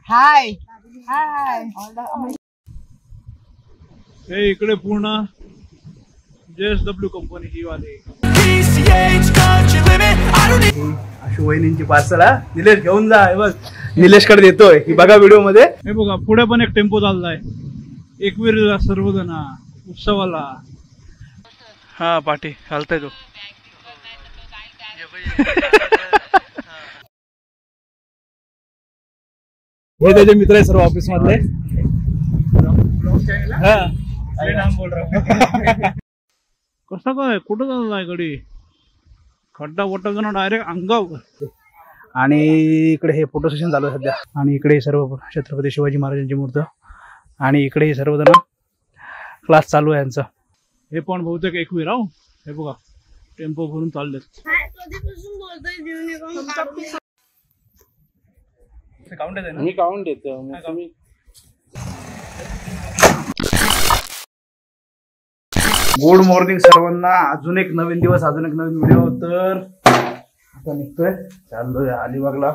हाय हाय हे इकडे पूर्ण JSW कंपनी ही वाली अशी वहिनींची पार्सल निलेश घेऊन जा. हे बघ निलेश कडे देतोय ही बघा व्हिडिओ मध्ये. हे बघा पुढे पण एक टेम्पो चाललाय एकवीरला सर्वजण उत्सवाला. हा पाठी चालताय तो. हे त्याचे मित्र आहे सर्व ऑफिस मधले. कसं काय कुठं चाललाय गडी खड्डा वड्डा जण डायरेक्ट अंगावर. आणि इकडे हे फोटो सेशन चालू आहे सध्या. आणि इकडे सर्व छत्रपती शिवाजी महाराजांची मूर्त. आणि इकडे हे सर्वजण क्लास चालू आहे यांचा. हे पण बहुतेक एकवीर आहो. हे बघा टेम्पो भरून चाललेत. काउंट देतो. गुड मॉर्निंग सर्वांना. अजून एक नवीन दिवस अजून एक नवीन व्हिडिओ. तर आता निघतोय चाललोय अलिबागला.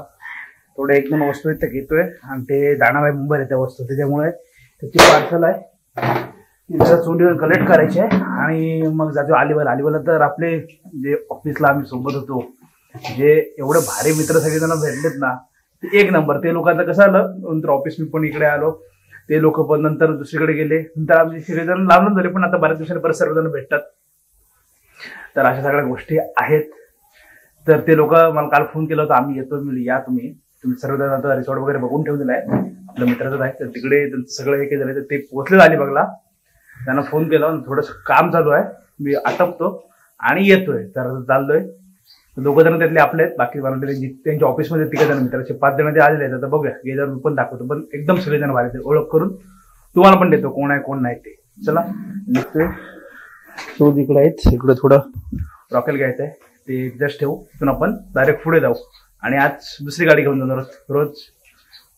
थोडे एक दोन वस्तू आहेत त्या घेतोय आणि ते जाणार आहे मुंबईला त्या वस्तू. त्याच्यामुळे त्याची पार्सल आहे चोंडीवर कलेक्ट करायची आहे आणि मग जातो अलिबागला. अलिबागला तर आपले जे ऑफिसला आम्ही सोबत होतो जे एवढे भारी मित्र सगळेजण भेटलेत ना ते एक नंबर. ते लोकांचं कसं आलं नंतर ऑफिस मी पण इकडे आलो. ते लोक पण नंतर दुसरीकडे गेले. नंतर आमचे सगळेजण लांबून झाले पण आता बऱ्याच दिवसांनी परत सर्वजण भेटतात. तर अशा सगळ्या गोष्टी आहेत. तर ते लोक मला काल फोन केला होता आम्ही येतो. मी या तुम्ही सर्वजण आता रिसॉर्ट वगैरे बघून ठेवलेला आहे आपल्या मित्राचं आहे. तर तिकडे सगळं हे झालं तर ते पोहोचले अलिबागला. त्यांना फोन केला थोडंसं काम चालू आहे मी आटपतो आणि येतोय. तर चाललोय. दोघं जण त्यातले आपले आहेत. बाकी त्यांच्या ऑफिसमध्ये तिघ जण मित्राचे 5 जण ते आलेले आहेत. आता बघूया गेल्यावर मी पण दाखवतो. पण एकदम सगळेजण भारी ओळख करून तुम्हाला पण देतो कोण आहे कोण नाही ते. चला निघतोय. शोध इकडे आहेत. इकडे थोडं रॉकेल घ्यायचं आहे ते जस्ट ठेवू. तिथून आपण डायरेक्ट पुढे जाऊ. आणि आज दुसरी गाडी घेऊन जाणार. रोज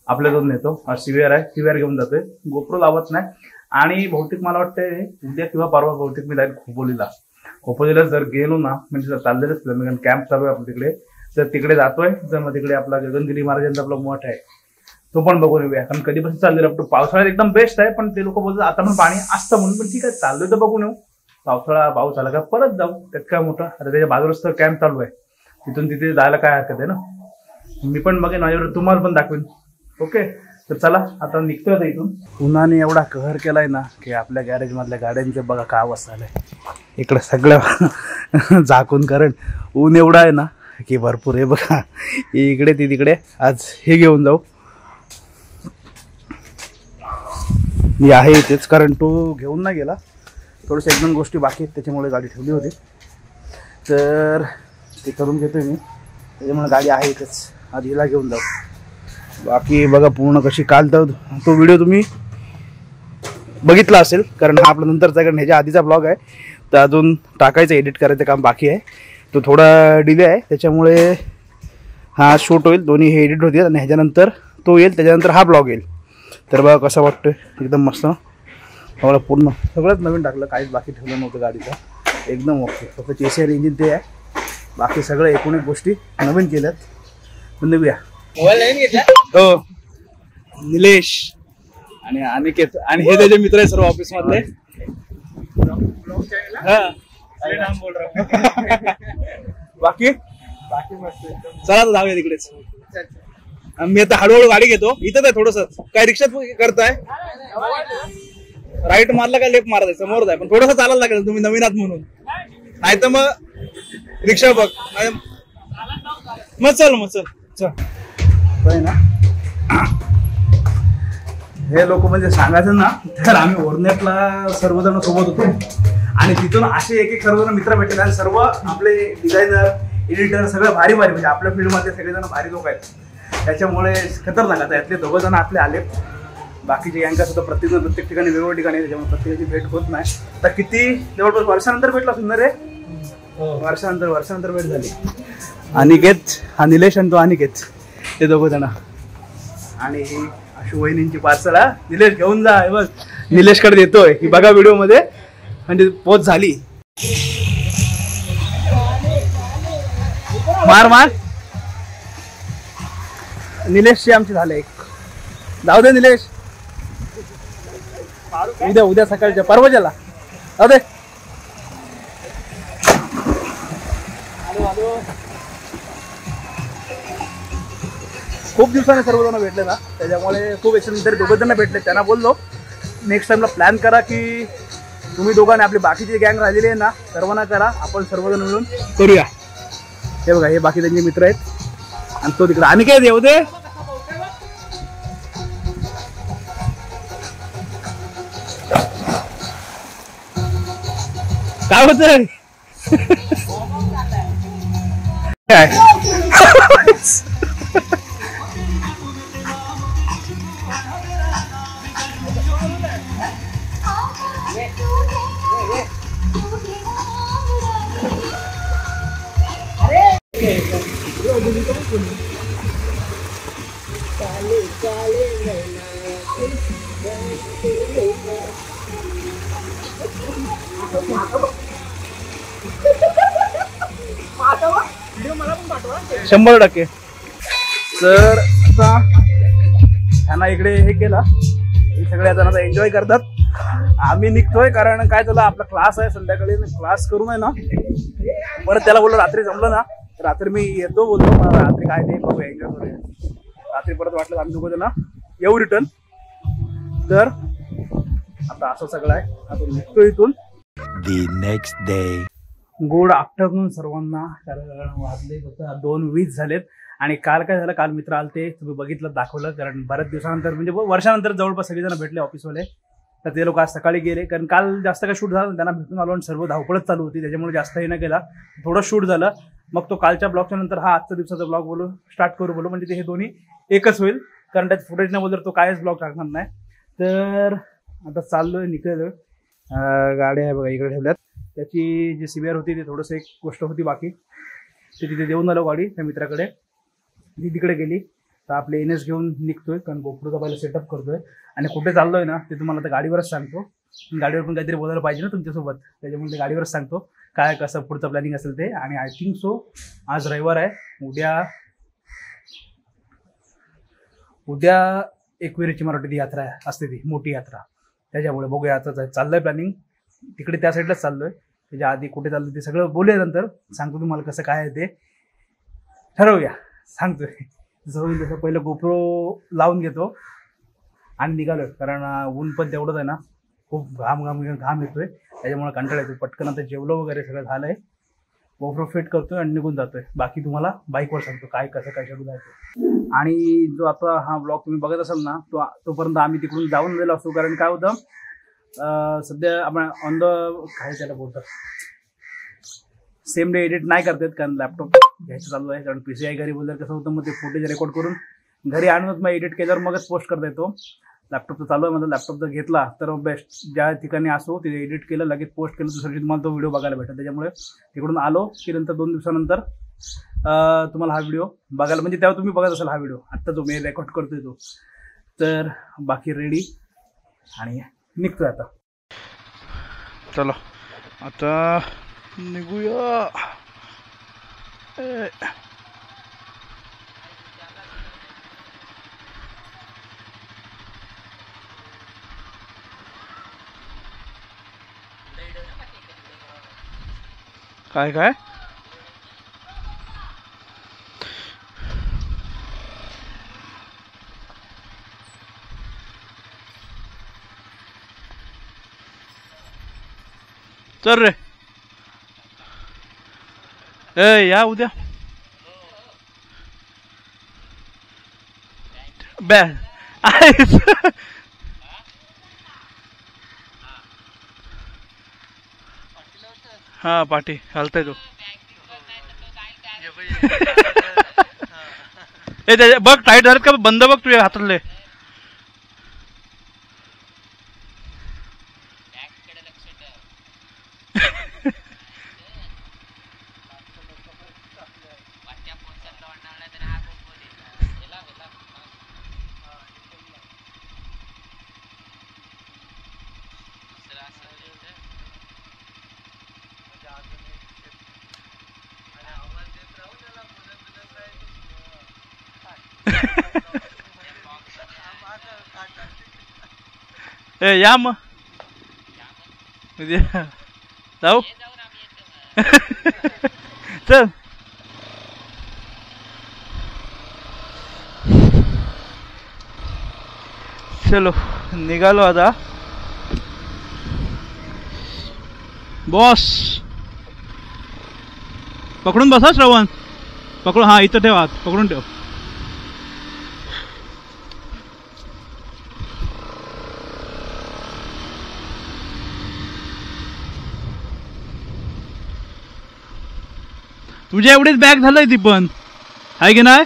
आपल्या दोन नेतो. आज CVR आहे. CVR घेऊन जातोय. गोप्रो लावत नाही. आणि बहुतेक मला वाटतंय उद्या किंवा परवा बहुतेक मी डायरेक्ट खोपोलीला जर गेलो ना म्हणजे चाललेलंच कॅम्प चालू आहे आपल्या तिकडे. तर तिकडे जातोय. तर मग तिकडे आपला गगनगिरी महाराजांचा आपला मठ आहे तो पण बघून येऊया. कारण कधीपासून चाललेलं आपलं पावसाळ्यात एकदम बेस्ट आहे. पण ते लोक बोलतात आता पण पाणी असतं म्हणून. पण ठीक आहे चाललोय तर बघून येऊ. पाऊस आला का परत जाऊ. त्यात काय मोठं. आता त्याच्या बाजूलाच तर कॅम्प चालू आहे. तिथून तिथे जायला काय हरकत आहे ना. मी पण बघेन माझ्यावर तुम्हाला पण दाखवेन. ओके तर चला आता निघतोय इथून. उन्हाने एवढा कहर केलाय ना की आपल्या गॅरेज मधल्या गाड्यांचे बघा काय अवस्था झालंय. इकडे सगळं झाकून कारण ऊन एवढा आहे ना की भरपूर. हे बघा इकडे ती तिकडे. आज हे घेऊन जाऊ मी आहे इथेच कारण तो घेऊन नाही गेला. थोडंसं 1-2 गोष्टी बाकी आहेत त्याच्यामुळे गाडी ठेवली होती. तर ते करून घेतोय मी त्याच्यामुळे गाडी आहे इथेच. आज हिला घेऊन जाऊ. बाकी बघा पूर्ण कशी. काल तर तो व्हिडिओ तुम्ही बघितला असेल कारण हा आपला नंतरचा कारण ह्याच्या आधीचा ब्लॉग आहे. तर अजून टाकायचं एडिट करायचं काम बाकी आहे. तो थोडा डिले आहे त्याच्यामुळे हा शूट होईल. दोन्ही हे एडिट होतील आणि ह्याच्यानंतर तो येईल. त्याच्यानंतर हा ब्लॉग येईल. तर बघा कसा वाटतोय एकदम मस्त. मला पूर्ण सगळंच नवीन टाकलं. काहीच बाकी ठेवलं नव्हतं गाडीचं. एकदम ओके. फक्त चेसियर इंजिन ते आहे. बाकी सगळं एकूण एक गोष्टी नवीन केल्यात. पण निघूया. हो निलेश आणि अनिकेत आणि हे त्याचे मित्र आहे सर्व ऑफिस मधले. बाकी चला तर जाऊया तिकडेच. मी आता हळूहळू गाडी घेतो. इथं आहे थोडस काय रिक्षात करताय. राईट मारला का लेफ्ट मारायचं समोर जाय. पण थोडंसं चालायला लागेल तुम्ही नवीन आहात म्हणून. नाही तर मग रिक्षा बघ. मग चल ना. हे लोक म्हणजे सांगायचं ना तर आम्ही ओरनेटला सर्वजण सोबत होतो आणि तिथून असे एक सर्वजण मित्र भेटले. आणि सर्व आपले डिझायनर एडिटर सगळं भारी म्हणजे आपल्या फील्डमध्ये सगळेजण भारी लोक आहेत. त्याच्यामुळे खतरनाक. आता यातले 2 जण आपले आले. बाकीचे यांका सुद्धा प्रत्येक ठिकाणी वेगवेगळ्या ठिकाणी. त्याच्यामुळे प्रत्येकाची भेट होत नाही. आता किती जवळपास वर्षानंतर भेटला सुंदर रे. वर्षानंतर भेट झाली. अनिकेत हा निलेश आणि तो अनिकेत ते 2 जण. आणि ही अशी वहिनींची पार्सल निलेश घेऊन जा. हे बघ निलेश कडे देतोय ही बघा व्हिडिओ मध्ये. म्हणजे पोच झाली. मार निलेशची आमची झाले एक. जाऊ दे निलेश, उद्या सकाळच्या परवाच्याला जाऊ दे. खूप दिवसाने सर्वजण भेटले ना, त्याच्यामुळे खूप याच्यानंतर दोघं जण भेटले. त्यांना बोललो नेक्स्ट टाइमला प्लॅन करा की तुम्ही दोघांनी आपली बाकीची गँग राहिलेली आहे ना सर्वांना करा, आपण सर्वजण मिळून करूया. हे बघा हे बाकी त्यांचे मित्र आहेत आणि तो तिकडे. आणि काय येऊ दे. काय होतंय शंभर टक्के. तर आता ह्यांना इकडे हे केलं, हे सगळे आता एन्जॉय करतात. आम्ही निघतोय कारण काय त्याला आपला क्लास आहे संध्याकाळी, क्लास करून आहे ना परत त्याला बोललो रात्री जमलं ना रात्री मी येतो बोलतो, रात्री काय ते बघूया एन्जॉय करूया. रात्री परत वाटलं आम्ही दोघं त्यांना येऊ रिटर्न. तर आता असं सगळं आहे, आता निघतो इथून. The next day. Good afternoon सर्वांना. कारण वाजले फक्त 2:20 झालेत. आणि काल काय झालं, काल मित्र आलते, तुम्ही बघितलं दाखवलं. कारण बऱ्याच दिवसानंतर म्हणजे वर्षानंतर जवळपास सगळेजण भेटले ऑफिसवाले. तर ते लोक आज सकाळी गेले, कारण काल जास्त काय शूट झालं त्यांना भेटून आलो आणि सर्व धावपळच चालू होती, त्याच्यामुळे जास्त हे न केला. थोडं शूट झालं, मग तो कालच्या ब्लॉगच्या नंतर हा आजच्या दिवसाचा ब्लॉग बोलू स्टार्ट करू बोलू, म्हणजे ते हे दोन्ही एकच होईल. कारण त्यात फुटेज न बोललं तो कायच ब्लॉग टाकणार नाही. तर आता चाललोय, निघलोय. गाड्या आहे बघा इकडे ठेवल्यात. त्याची जी सीबीआर होती ती थोडंसं एक गोष्ट होती बाकी, ते तिथे देऊन आलो गाडी त्या मित्राकडे. ती तिकडे गेली. तर आपले एनएस घेऊन निघतोय, कारण गोप्रोचा पहिला सेटअप करतोय. आणि कुठे चाललोय ना ते तुम्हाला आता गाडीवरच सांगतो. गाडीवर पण काहीतरी बोलायला पाहिजे ना तुमच्यासोबत, त्याच्यामुळे ते गाडीवरच सांगतो काय कसं पुढचं प्लॅनिंग असेल ते. आणि आय थिंक सो आज रविवार आहे, उद्या एकविरेची मराठी यात्रा असते, ती मोठी यात्रा. त्याच्यामुळे बघूया आता चाललंय प्लॅनिंग तिकडे, त्या साईडलाच चाललोय. त्याच्या आधी कुठे चाललं ते सगळं बोलूया, नंतर सांगतो तुम्हाला कसं काय आहे ते ठरवूया, सांगतोय. जसं होईल तसं पहिलं गोप्रो लावून घेतो आणि निघालोय. कारण ऊन पण तेवढंच आहे ना, खूप घाम येतोय, त्याच्यामुळे कंटाळा येतो. पटकन आता जेवलो वगैरे सगळं झालंय, गोप्रो फिट करतोय आणि निघून जातोय. बाकी तुम्हाला बाईकवर सांगतो काय कसं काय शेड्यूल आहे. आणि जो आता हा ब्लॉग तुम्ही बघत असाल ना तोपर्यंत आम्ही तिकडून जाऊन गेलो असतो. कारण काय होतं, सध्या आपण ऑन द काय त्याला बोलतात सेम डे एडिट नाही करतात, कारण लॅपटॉप घ्यायचं चालू आहे. कारण PCI घरी बोलल्यावर कसं होतं, मग ते फुटेज रेकॉर्ड करून घरी आणूनच मग एडिट केल्यावर मगच पोस्ट करता येतो. लॅपटॉप तर चालू आहे, म्हणजे लॅपटॉप जर घेतला तर बेस्ट, ज्या ठिकाणी असो तिथे एडिट केलं लगेच पोस्ट केलं दुसऱ्या तुम्हाला तो व्हिडिओ बघायला भेटेल. त्याच्यामुळे तिकडून आलो की नंतर 2 दिवसानंतर तुम्हाला हा व्हिडिओ बघायला, म्हणजे तेव्हा तुम्ही बघत असाल हा व्हिडिओ आत्ता जो मी रेकॉर्ड करतोय तो. तर बाकी रेडी आणि निघतोय आता. चलो आता निघूया. काय काय चल रे, या उद्या हा पाठी घालताय तो. त्याच्या बघ टाईट झालं का, बंद बघ तुझ्या हातातले. ए या मग उद्या जाऊ चल. चलो निघालो आता. बॉस पकडून बसा श्रवण, पकडून. हा इथं ठेव, हात पकडून ठेव. तुझ्या एवढीच बॅग झालंय ती पण आहे की नाही.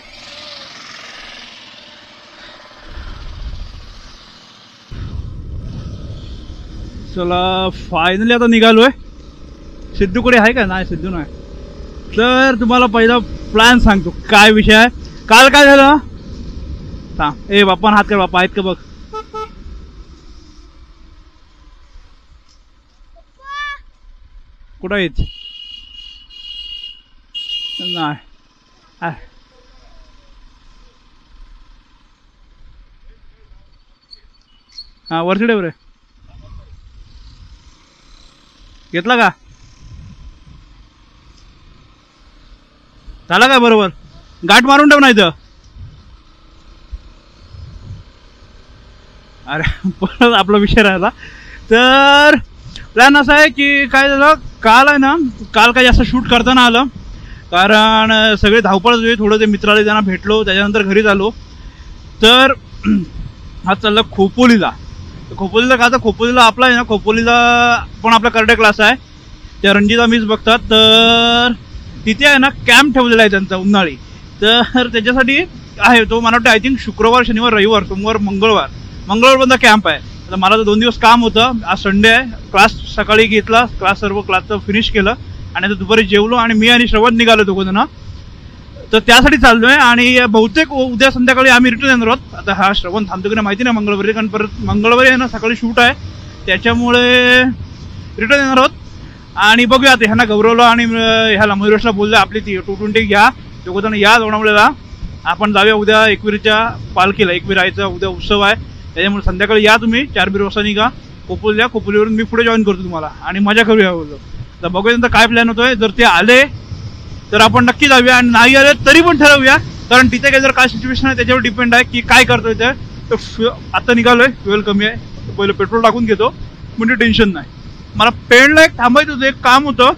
चला फायनली आता निघालोय. सिद्धूकडे आहे का नाही, सिद्धू नाही. तर तुम्हाला पहिला प्लॅन सांगतो काय विषय आहे. काल काय झालं सांग. ए बाप्पा हात कर, बाप्पा आहेत का बघ. कुठं आहेत नाही. हा वरती ठेव रे. घेतला का, झाला काय बरोबर. गाठ मारून ठेव नाही तर. अरे परत आपला विषय राहिला. तर प्लॅन असा आहे की काय झालं काल आहे ना, काल काय जास्त शूट करता ना आलं कारण सगळे धावपळच होते. थोडं ते मित्राला त्यांना भेटलो, त्याच्यानंतर घरी झालो. तर हा चालला खोपोलीला. खोपोलीला का, तर खोपोलीला आपला आहे ना, खोपोलीला पण आपला कराटे क्लास आहे. त्या रंजिता मिस बघतात. तर तिथे आहे ना कॅम्प ठेवलेला आहे त्यांचा उन्हाळी. तर त्याच्यासाठी आहे तो मला वाटतं आय थिंक शुक्रवार शनिवार रविवार सोमवार मंगळवारपर्यंत कॅम्प आहे. तर मला तर 2 दिवस काम होतं. आज संडे आहे. क्लास सकाळी घेतला, सर्व क्लासचं फिनिश केलं आणि आता दुपारी जेवलो आणि मी आणि श्रवण निघालो दोघं ना. तर त्यासाठी चाललोय आणि बहुतेक उद्या संध्याकाळी आम्ही रिटर्न येणार आहोत. आता हा श्रवण थांबतो की नाही माहिती नाही मंगळवारी, कारण परत मंगळवारी आहे ना सकाळी शूट आहे, त्याच्यामुळे रिटर्न येणार आहोत. आणि बघूया आता ह्यांना गौरवला आणि ह्याला मयुरेशला बोललं आपली ती 220 घ्या, दोघं या लोणावळ्याला. आपण जाऊया उद्या एकविरीच्या पालखीला. एकवीर आईचा उद्या उत्सव आहे, त्याच्यामुळे संध्याकाळी या तुम्ही 4 वाजता निघा खोपोलीला. खोपोलीवरून मी पुढे जॉईन करतो तुम्हाला आणि मजा करूया बोलतो. तर बघूया त्यांचा काय प्लॅन होतोय. जर ते आले तर आपण नक्की जाऊया आणि नाही आले तरी पण ठरवूया, कारण तिथे काय जर काय सिच्युएशन आहे त्याच्यावर डिपेंड आहे की काय करतोय ते. तर आता निघालोय, फ्युएल कमी आहे, पहिलं पेट्रोल टाकून घेतो म्हणजे टेन्शन नाही. मला पेणला एक थांबायचं होतं, एक काम होतं.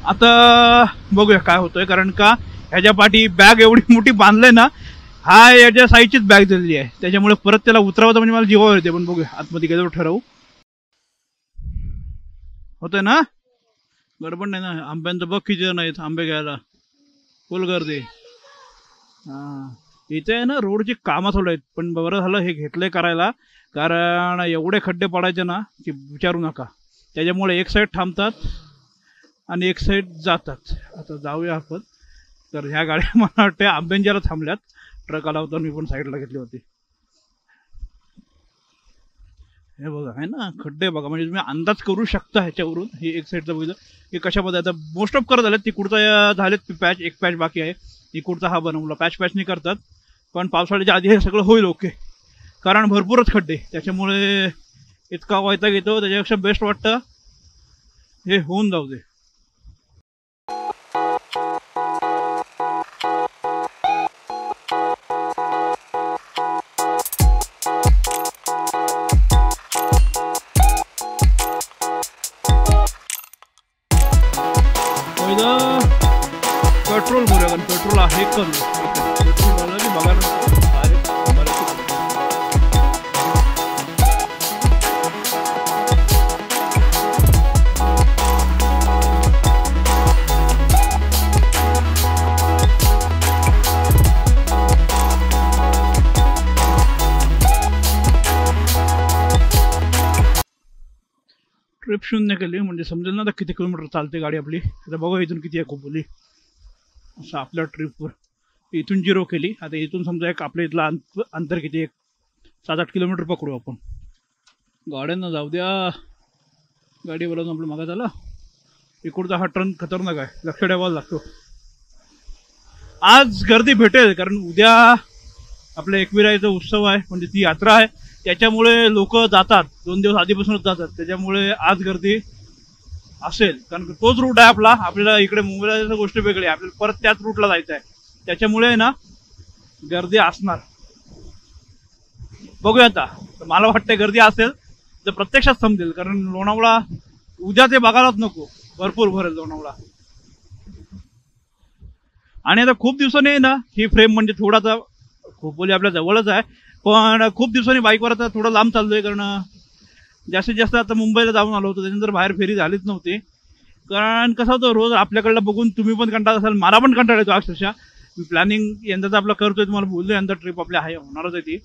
आता बघूया काय होतंय, कारण का ह्याच्या पाठी बॅग एवढी मोठी बांधलंय ना, हा याच्या साईजचीच बॅग दिलेली आहे, त्याच्यामुळे परत त्याला उतरवतं म्हणजे मला जीवावर येते. पण बघूया आतमध्ये गेल्यावर ठरवू. होतंय ना, गडबड नाही ना. आंब्यांचं बघ किती जण आहेत आंबे घ्यायला, फुल गर्दी. हा इथे आहे ना रोडची कामं थोडं आहेत, पण बरं झालं हे घेतलंय करायला, कारण एवढे खड्डे पडायचे ना की विचारू नका. त्याच्यामुळे एक साईड थांबतात आणि एक साईड जातात. आता जाऊया आपण. तर ह्या गाड्या मला वाटतं आंब्यांच्याला थांबल्यात. ट्रक आला होता, मी पण साईडला घेतली होती. हे बघा आहे ना खड्डे बघा, म्हणजे तुम्ही अंदाज करू शकता ह्याच्यावरून. हे एक साईडचं बघितलं की कशामध्ये आता मोस्ट ऑफ करत झालेत. तिकडचा झालेत पॅच, एक पॅच बाकी आहे. इकडचा हा बनवला, पॅच नाही करतात, पण पावसाळ्याच्या आधी हे सगळं होईल ओके, कारण भरपूरच खड्डे. त्याच्यामुळे इतका वैताग येतो, त्याच्यापेक्षा बेस्ट वाटतं हे होऊन जाऊ दे. पेट्रोल भरूया, कारण पेट्रोल आहे कमी. पेट्रोल भरलं की बघा ट्रिप 0 केली म्हणजे समजेल ना आता किती किलोमीटर चालते गाडी आपली. आता बघा इथून किती आहे खोपोली असं आपल्या ट्रिपवर. इथून 0 केली. आता इथून समजा एक आपल्या इथला अंतर किती, एक 7-8 किलोमीटर पकडू आपण. गाड्यांना जाऊ द्या, गाडी बोलावून आपलं मागं झाला. इकडचा हा टर्न खतरनाक आहे, लक्ष ठेवायला लागतो. आज गर्दी भेटेल, कारण उद्या आपल्या एकविराईचा उत्सव आहे, म्हणजे ती यात्रा आहे. त्याच्यामुळे लोक जातात, 2 दिवस आधीपासूनच जातात, त्याच्यामुळे आज गर्दी असेल. कारण तोच रूट आहे आपला, आपल्याला इकडे मुंबईला जायचं गोष्ट वेगळी आहे, आपल्याला परत त्याच रूटला जायचं आहे, त्याच्यामुळे ना गर्दी असणार. बघूया आता. मला वाटतंय गर्दी असेल तर प्रत्यक्षात समजेल, कारण लोणावळा उद्या ते बघायलाच नको, भरपूर भरेल लोणावळा. आणि आता खूप दिवसांनी आहे ना ही फ्रेम, म्हणजे थोडासा खोपोली आपल्या जवळच आहे, पण खूप दिवसांनी बाईकवर आता थोडं लांब चाललोय. कारण जास्तीत जास्त आता मुंबईला जाऊन आलो होतो, त्याच्यानंतर बाहेर फेरी झालीच नव्हती. कारण कसं होतं, रोज आपल्याकडलं बघून तुम्ही पण कंटाळा असाल, मला पण कंटाळा येतो अक्षरशः. मी प्लॅनिंग यंदाचा आपला करतोय, तुम्हाला बोललो यंदा ट्रिप आपली आहे, होणारच आहे ती.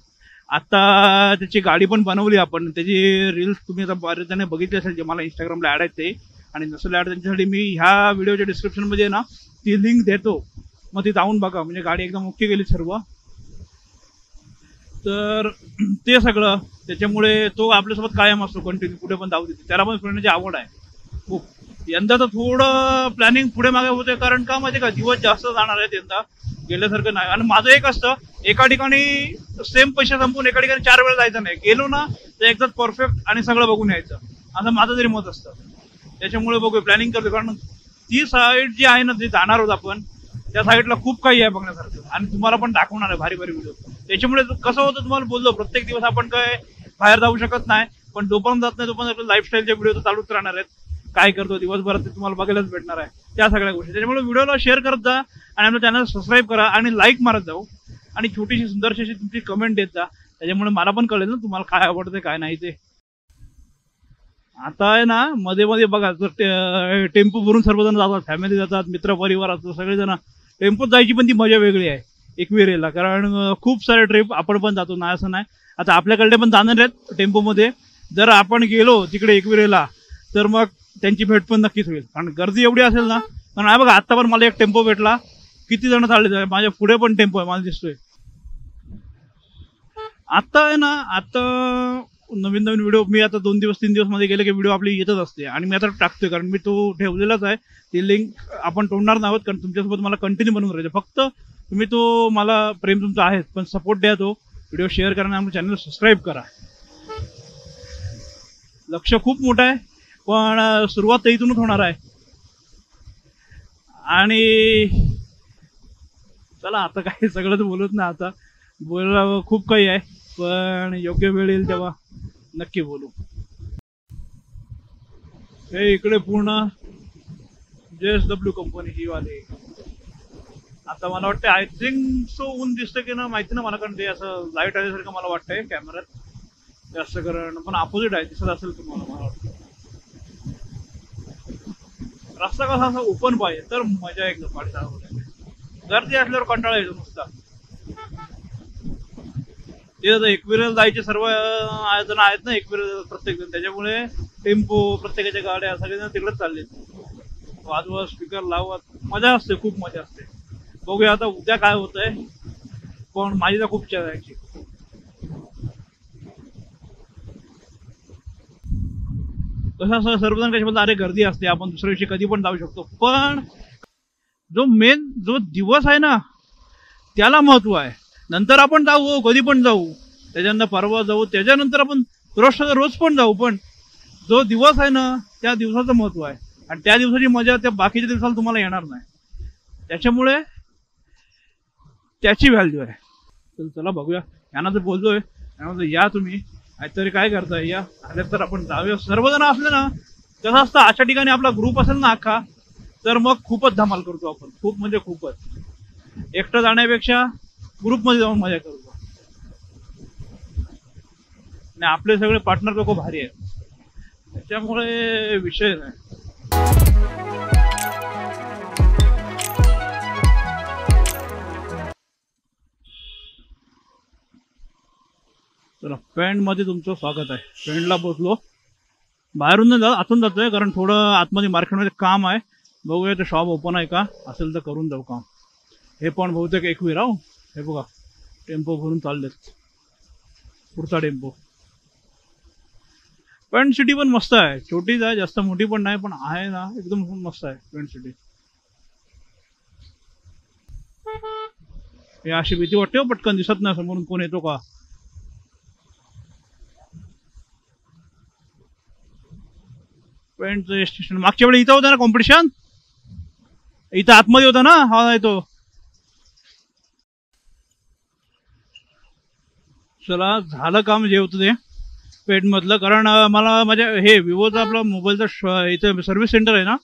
आता त्याची गाडी पण बनवली आपण, त्याची रील्स तुम्ही आता बरेच जण बघितली असेल, जे मला इंस्टाग्रामला ऍड आहेत ते, आणि नसेल ऍड त्यांच्यासाठी मी ह्या व्हिडिओच्या डिस्क्रिप्शनमध्ये ना ती लिंक देतो, मग ती जाऊन बघा. म्हणजे गाडी एकदम ओके गेली सर्व. तर ते सगळं त्याच्यामुळे तो आपल्यासोबत कायम असतो, कंटिन्यू कुठे पण जाऊ देते, त्याला पण फिरण्याची आवड आहे खूप. यंदा तर थोडं प्लॅनिंग पुढे मागे होते, कारण का माहिती का, दिवस जास्त जाणार आहेत यंदा, गेल्यासारखं नाही. आणि माझं एक असतं, एका ठिकाणी सेम पैसे संपून एका ठिकाणी 4 वेळा जायचं नाही, गेलो ना तर एकदाच परफेक्ट आणि सगळं बघून यायचं, असं माझं तरी मत असतं. त्याच्यामुळे बघूया, प्लॅनिंग करतो. कारण ती साईड जी आहे ना, जी जाणार आहोत आपण, त्या साईडला खूप काही आहे बघण्यासारखं, आणि तुम्हाला पण दाखवणार आहे भारी भारी व्हिडिओ. त्याच्यामुळे कसं होतं, तुम्हाला बोललो, प्रत्येक दिवस आपण काय बाहेर जाऊ शकत नाही, पण जोपर्यंत जात नाही तोपर्यंत आपल्या लाईफस्टाईलचे व्हिडिओ तर चालूच राहणार आहेत. काय करतो दिवसभरात ते तुम्हाला बघायलाच भेटणार आहे, त्या सगळ्या गोष्टी. त्याच्यामुळे व्हिडिओला शेअर करत जा, आणि आपल्या चॅनल सबस्क्राईब करा, आणि लाईक मारत जाऊ, आणि छोटीशी सुंदरशी अशी तुमची कमेंट देत जा, त्याच्यामुळे मला पण कळेल ना तुम्हाला काय आवडते काय नाही ते. आता आहे ना मध्ये मध्ये बघा, जर टेम्पो भरून सर्वजण जातात, फॅमिली जातात, मित्र परिवार असतो, सगळेजण टेम्पोत जायची पण ती मजा वेगळी आहे एकविरेला. कारण खूप सारे ट्रिप आपण पण जातो, नाही असं नाही. आता आपल्याकडे पण जाणार आहेत टेम्पोमध्ये, जर आपण गेलो तिकडे एकविरेला तर मग त्यांची भेट पण नक्कीच होईल, कारण गर्दी एवढी असेल ना. कारण बघा, आता पण मला एक टेम्पो भेटला, किती जण चालले, माझ्या पुढे पण टेम्पो आहे, मला दिसतोय. आता आहे ना, आता नवीन नवीन व्हिडिओ मी आता 2 दिवस 3 दिवस मध्ये गेले की व्हिडिओ आपली येतच असते, आणि मी आता टाकतोय, कारण मी तो ठेवलेलाच आहे. ती लिंक आपण तोडणार नाही, कारण तुमच्यासोबत मला कंटिन्यू बनवून राहायचं. फक्त तुम्ही तो, मला प्रेम तुमचा आहे, पण सपोर्ट द्या, तो व्हिडिओ शेअर करा, आणि आमच्या चॅनल सबस्क्राईब करा. लक्ष खूप मोठं आहे, पण सुरुवात तर इथूनच होणार आहे. आणि चला, आता काही सगळंच बोलत नाही, आता बोलायला खूप काही आहे, पण योग्य वेळ येईल तेव्हा नक्की बोलू. हे इकडे पूर्ण JSW कंपनी ही वाले. आता मला वाटतं, आय थिंक सो ऊन दिसतं की ना माहिती ना मला, कारण ते असं लाईट आल्यासारखं मला वाटतंय कॅमेऱ्यात जास्त, कारण पण अपोजिट आहे, दिसत असेल तुम्हाला मला वाटतं. रस्ता कसा असा ओपन पाहिजे तर मजा एकदम गाडी चालवण्याची. गर्दी असल्यावर कंटाळा येतो नुसता. ते आता एकविरेला जायचे सर्व जण आहेत ना, एकविरेला प्रत्येक जण, त्याच्यामुळे टेम्पो, प्रत्येकाच्या गाड्या सगळेजण तिकडेच चालले, वाजवत स्पीकर लावत, मजा असते, खूप मजा असते. बघूया आता उद्या काय होतंय, पण माझी तर खूप इच्छा आहे. कसं असं सर्वजण कशा बोलतात, अरे गर्दी असते, आपण दुसऱ्या दिवशी कधी पण जाऊ शकतो, पण जो मेन जो दिवस आहे ना त्याला महत्व आहे. नंतर आपण जाऊ, कधी पण जाऊ, त्याच्यानंतर परवा जाऊ, त्याच्यानंतर आपण रोज पण जाऊ, पण जो दिवस आहे ना त्या दिवसाचं महत्व आहे, आणि त्या दिवसाची मजा त्या बाकीच्या दिवसाला तुम्हाला येणार नाही, त्याच्यामुळे त्याची व्हॅल्यू आहे. तर चला बघूया, यांना तर बोलतोय, या तुम्ही काहीतरी काय करताय, या आले तर आपण जाऊया. सर्वजण असले ना, कसं असतं, अशा ठिकाणी आपला ग्रुप असेल ना अख्खा, तर मग खूपच धमाल करतो आपण, खूप म्हणजे खूपच. एकटं जाण्यापेक्षा ग्रुपमध्ये जाऊन मजा करतो, आणि आपले सगळे पार्टनर लोक भारी आहेत, त्याच्यामुळे विषय नाही. चला, पेंट मध्ये तुमचं स्वागत आहे. पेंटला पोहोचलो, बाहेरून आतून जातोय, कारण थोडं आतमध्ये मार्केटमध्ये काम आहे. बघूया ते शॉप ओपन आहे का, असेल तर करून जाऊ काम. हे पण बहुतेक एकवीर राहू, हे बघा टेम्पो भरून चाललेत, पुढचा टेम्पो. पेंट सिटी पण मस्त आहे, छोटीच आहे, जास्त मोठी पण नाही, पण आहे ना एकदम मस्त आहे पेंट सिटी. हे अशी भीती वाटते हो, पटकन दिसत नाही समोरून कोण येतो का. पेंटचं स्टेशन मागच्या वेळी इथं होतं ना कॉम्पिटिशन, इथं आतमध्ये होता ना हा तो. चला झालं काम जे होतं ते पेंटमधलं, कारण मला माझ्या हे विवोचं आपला मोबाईलचा इथं सर्व्हिस सेंटर आहे ना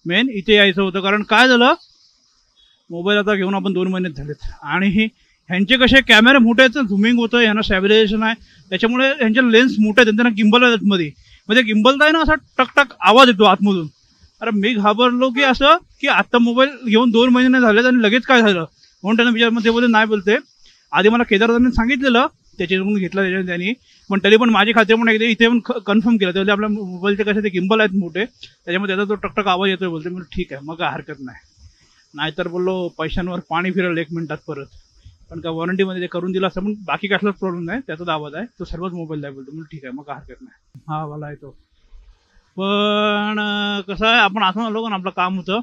मेन, इथे यायचं होतं. कारण काय झालं, मोबाईल आता घेऊन आपण 2 महिने झालेत आणि ह्यांचे कसे कॅमेरे मोठे आहेत ना, झुमिंग होतं, ह्यांना स्टॅबिलायझेशन आहे, त्याच्यामुळे ह्यांच्या लेन्स मोठे आहेत, त्यांना गिंबल आहेत मध्ये. म्हणजे गिंबल आहे ना असा टकटक आवाज येतो आतमधून. अरे मी घाबरलो की असं की आता मोबाईल घेऊन 2 महिने नाही झालेत आणि लगेच काय झालं म्हणून त्यांना विचारमध्ये बोलते नाही बोलते. आधी मला केदारदांनी सांगितलेलं त्याच्याकडून घेतलं त्यांनी, पण तरी पण माझी खात्री पण एकदा इथे पण कन्फर्म केलं त्यावेळी आपल्या मोबाईलचे कसे ते गिंबल आहेत मोठे, त्याच्यामुळे त्याचा तो टकटक आवाज येतोय बोलते. म्हणजे ठीक आहे मग काय हरकत नाही, नाहीतर बोललो पैशांवर पाणी फिरलं 1 मिनिटात परत. पण का वॉरंटीमध्ये ते करून दिलं असं पण बाकी कसलाच प्रॉब्लेम नाही, त्याचाच आवाज आहे, तो सर्वच मोबाईल आहे बोलतो. म्हणजे ठीक आहे मग काय हरकत नाही, हा वाला आहे तो. पण कसं आहे आपण असं आलो का आपलं काम होतं.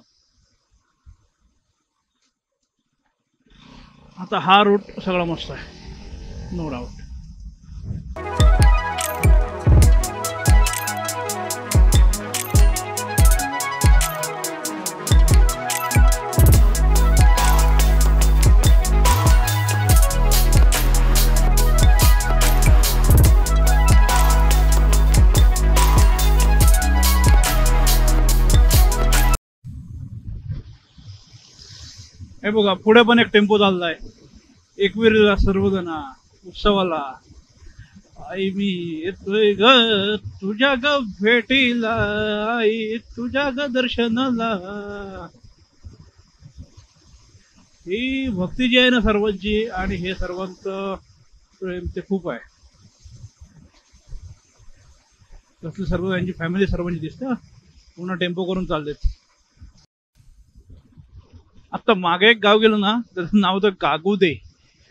आता हा रूट सगळा मस्त आहे, नो डाऊट. हे बघा पुढे पण एक टेम्पो चाललाय, एकविरीला सर्वजना उत्सवाला. आई मी येतोय ग तुझ्या ग भेटीला, आई तुझ्या ग दर्शनाला. ही भक्ती जी आहे ना सर्वांची, आणि हे सर्वांचं प्रेम ते खूप आहे. तसली सर्व यांची फॅमिली सर्वांची दिसते, पूर्ण टेम्पो करून चाललेत. आता मागे एक गाव गेलो ना त्याचं नाव होतं गागुदे.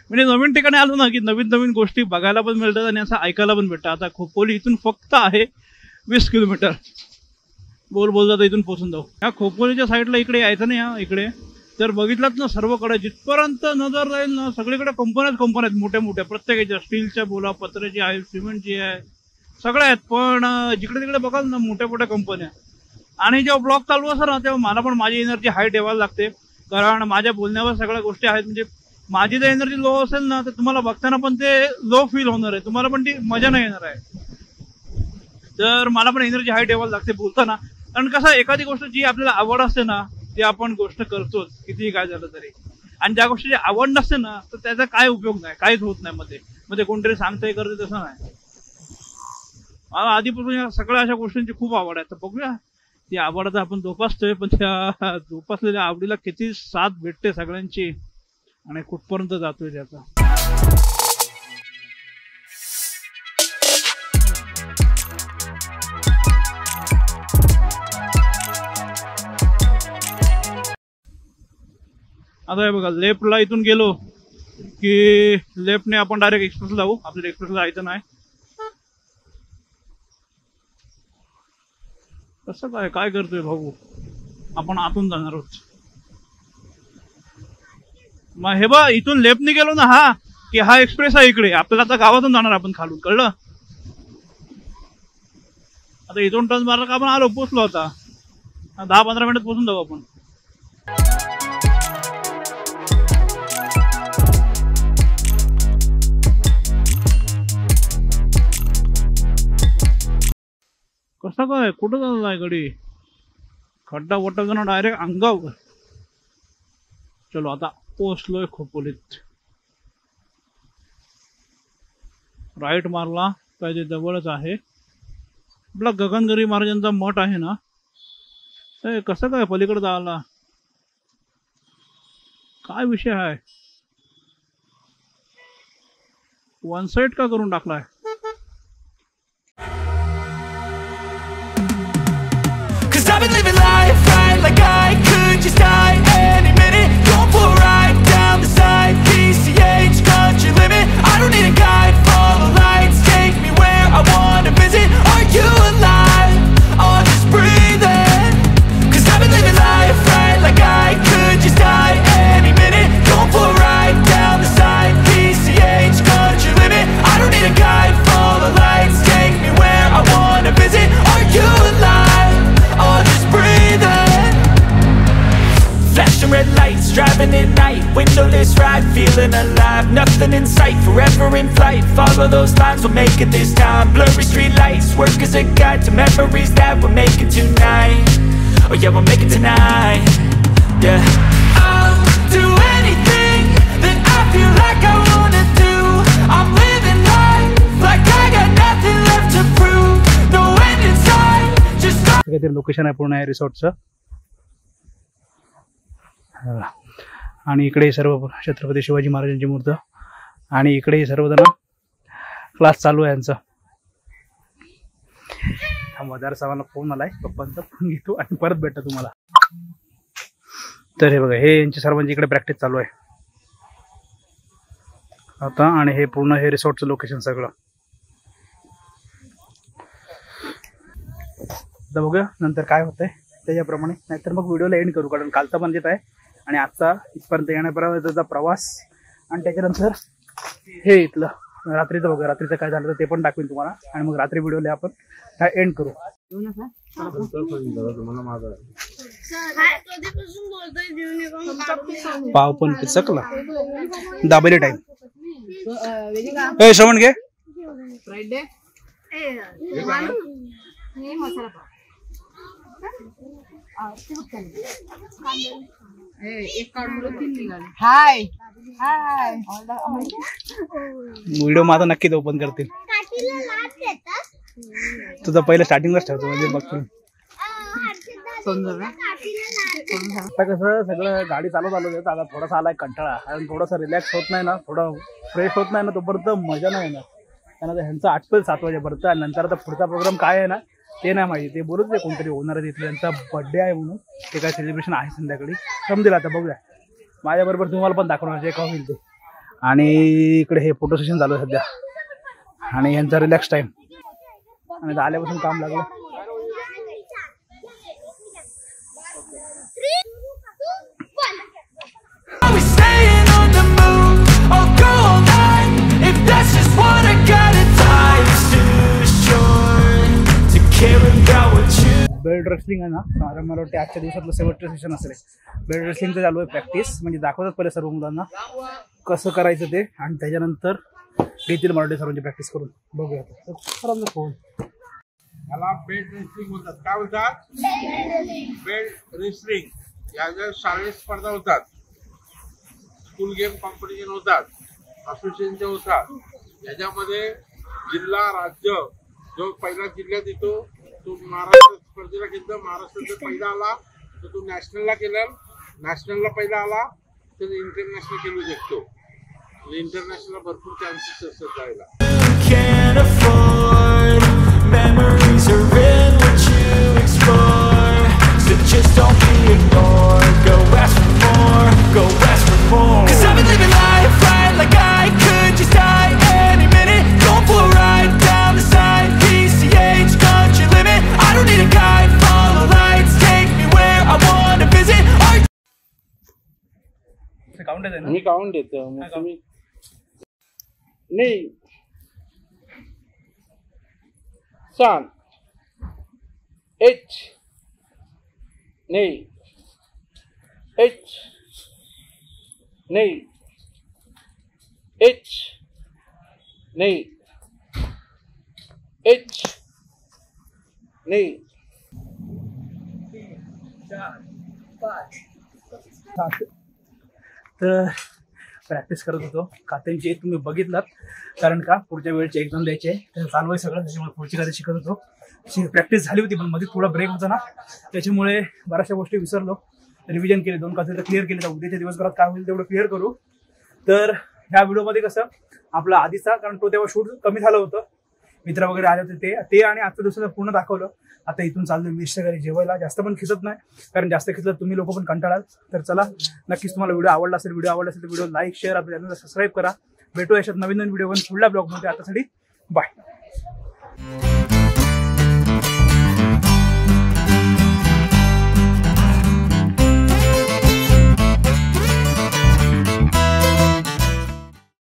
म्हणजे नवीन ठिकाणी आलो ना की नवीन नवीन गोष्टी बघायला पण मिळतात आणि असं ऐकायला पण भेटतं. आता खोपोली इथून फक्त आहे 20 किलोमीटर, बोल जातं इथून पोहोचून जाऊ. ह्या खोपोलीच्या साईडला इकडे यायचं नाही, हा इकडे तर बघितलात ना सर्वकडे जिथपर्यंत नजर जाईल ना सगळीकडे कंपन्या आहेत मोठ्या मोठ्या, प्रत्येकाच्या स्टीलच्या बोला, पत्र्याची आहे, सिमेंटची आहे, सगळ्या आहेत. पण जिकडे तिकडे बघाल ना मोठ्या मोठ्या कंपन्या. आणि जेव्हा ब्लॉग चालू असतं ना तेव्हा मला पण माझी एनर्जी हाय ठेवायला लागते, कारण माझ्या बोलण्यावर सगळ्या गोष्टी आहेत. म्हणजे माझी जर एनर्जी लो असेल ना तर तुम्हाला बघताना पण ते लो फील होणार आहे, तुम्हाला पण ती मजा नाही येणार आहे. तर मला पण एनर्जी हाय ठेवायला लागते बोलताना, कारण कसं एखादी गोष्ट जी आपल्याला आवड असते ना ती आपण गोष्ट करतोच कितीही काय झालं तरी. आणि ज्या गोष्टीची आवड नसते ना तर त्याचा काय उपयोग नाही, काहीच होत नाही. मध्ये कोणतरी सांगतंय करते तसं नाही. मला आधीपासून या सगळ्या अशा गोष्टींची खूप आवड आहे. तर बघूया ती आवड आता आपण जोपासतोय, पण त्या जोपासलेल्या आवडीला किती साथ भेटते सगळ्यांची आणि कुठपर्यंत जातोय त्याचा. आता हे बघा लेफ्टला इथून गेलो की लेफ्टने आपण डायरेक्ट एक्सप्रेसला जाऊ. आपल्याला एक्सप्रेसला जायचं नाही. कसं काय करतोय भाऊ, आपण आतून जाणार आहोत. मग हे बघ इथून लेफ्टने गेलो ना हा की हा एक्सप्रेस आहे इकडे, आपल्याला आता गावातून जाणार आपण खालून, कळलं. आता इथून टर्न मारला का आपण आलो, पोचलो. आता 10-15 मिनिटात पोचून जाऊ आपण. कसं काय कुठं चाललाय गडी, खड्डा वट्टा जाणं डायरेक्ट अंगावर. चलो आता पोचलोय खोपोलीत. राईट मारला पाहिजे, जवळच आहे. आपला गगनगिरी महाराजांचा मठ आहे ना, कसं काय पलीकडे जायला, काय विषय आहे. वन साइड का करून टाकलाय. I've been living life right like I could just die any minute. Going for a ride down the side, PCH, country limit. I don't need a guide, follow lights, take me where I wanna visit. Are you alive? Oh, just breathe in. 'Cause I've been living life right like I could just die any minute. Going for a ride down the side, PCH, country limit. I don't need a guide. feeling alive. Nothing in sight, forever in flight. Follow those lines, we'll make it this time. Blurry street lights, work as a guide to memories that we're making tonight. Oh yeah, we'll make it tonight. Yeah, I'll do anything that I feel like I wanna do. I'm living life like I got nothing left to prove. No end in sight, just काहीतरी location आहे पूर्ण आहे रिसॉर्टचं. आणि इकडे सर्व छत्रपती शिवाजी महाराजांची मूर्त आणि इकडे सर्वजण क्लास चालू आहे यांचा. मदार साहेबांना फोन आलाय, पप्पांचा फोन घेतो आणि परत भेटतो तुम्हाला. तर हे बघा, हे यांची सर्वांची इकडे प्रॅक्टिस चालू आहे आता. आणि हे पूर्ण हे रिसॉर्टचं लोकेशन सगळं. आता बघूया नंतर काय होतंय त्याच्याप्रमाणे. नाहीतर मग व्हिडिओला एंड करू, कारण कालचा पण येत आहे आणि आजचा इथपर्यंत येण्यापर्यंतचा प्रवास आणि त्याच्यानंतर हे इथलं रात्रीचं बघा, रात्रीचं काय झालं तर ते पण दाखवेन तुम्हाला. आणि मग रात्री व्हिडिओला आपण काय एंड करू. पाव पण पिचकला दाबेली टाइम. श्रवण घे हाय हाय. व्हिडिओ माझा नक्कीच ओपन करतील. तुझं पहिलं स्टार्टिंगलाच ठेवतो म्हणजे बघतो. आता कसं सगळं गाडी चालवत आलो आता थोडासा आलाय कंटाळा आणि थोडासा रिलॅक्स होत नाही ना, थोडं फ्रेश होत नाही ना, तोपर्यंत मजा नाही येणार. कारण ह्यांचं 8 ते 7 वाजेपर्यंत आणि नंतर आता पुढचा प्रोग्राम काय आहे ना ते नाही माहिती. ते बोलत नाही कोणतरी होणार आहे तिथलं, त्यांचा बर्थडे आहे म्हणून. ते काय सेलिब्रेशन आहे संध्याकाळी, समजेल. आता बघूया, माझ्याबरोबर तुम्हाला पण दाखवणार जे का होईल ते. आणि इकडे हे फोटो सेशन चालू आहे सध्या आणि ह्यांचा रिलॅक्स टाइम. आणि आल्यापासून काम लागलं. बेल्ट रेसलिंग आहे ना, मला वाटतं आजच्या दिवसातलं शेवटचं सेशन असेल. बेल्ट रेसलिंगचं चालू आहे प्रॅक्टिस. म्हणजे दाखवतात पहिले सर्व मुलांना कसं करायचं ते आणि त्याच्यानंतर घेतील मराठी सर्वांची प्रॅक्टिस करून. बघूया सर्वांचा फोन. याला बेल्ट रेसलिंग होतात. काय होतात? Belt wrestling. या ज्या शारीरिक स्पर्धा होतात, स्कूल गेम कॉम्पिटिशन होतात, असोसिएशनचे होतात, याच्यामध्ये जिल्हा राज्य जो पहिला जिल्ह्यात येतो तो महाराष्ट्र स्पर्धेला गेला. महाराष्ट्रात जर पहिला आला तर तो नॅशनलला केला, नॅशनलला पहिला आला तर इंटरनॅशनल खेळू शकतो. इंटरनॅशनल भरपूर चान्सेस असतात जायला. Memories are in what you explore, so just don't be ignored. Go ask for more, go ask for more. 'Cause I've been living life right like I could just die any minute. Going for a ride down the side, PCH country limit. I don't need a guide, follow lights, take me where I wanna visit. Count आहे ना, मी count देतो. मग तुम्ही नाही सांग. H नाही, H नाही, H नाही, H नाही. तर प्रॅक्टिस करत होतो. खात्यांची तुम्ही बघितलात, कारण का पुढच्या वेळेचे एक्झाम द्यायचे आहे, तर चालू आहे सगळं. त्याच्यामुळे पुढची खाते शिकत होतो. प्रॅक्टिस झाली होती पण मध्ये थोडा ब्रेक होता ना, त्याच्यामुळे बऱ्याचशा गोष्टी विसरलो. रिव्हिजन केले, 2 खाते तर क्लिअर केले. तर उद्याच्या दिवसभरात काय होईल तेवढं क्लिअर करू. तर ह्या व्हिडिओमध्ये कसं आपला आधीचा, कारण तो तेव्हा शूट कमी झालं होतं, मित्र वगैरे आले होते ते आणि आजच्या दिवसाला पूर्ण दाखवलं. आता इथून चाललो मिस्टर घरी जेवायला. जास्त पण खिचत नाही, कारण जास्त खिचलं तुम्ही लोक पण कंटाळाल. तर चला, नक्कीच तुम्हाला व्हिडिओ आवडला असेल तर व्हिडिओ लाईक, शेअर, आपल्या चॅनलला सबस्क्राईब करा. भेटू अशात नवीन व्हिडिओ पण पुढल्या ब्लॉगमध्ये. आतासाठी बाय.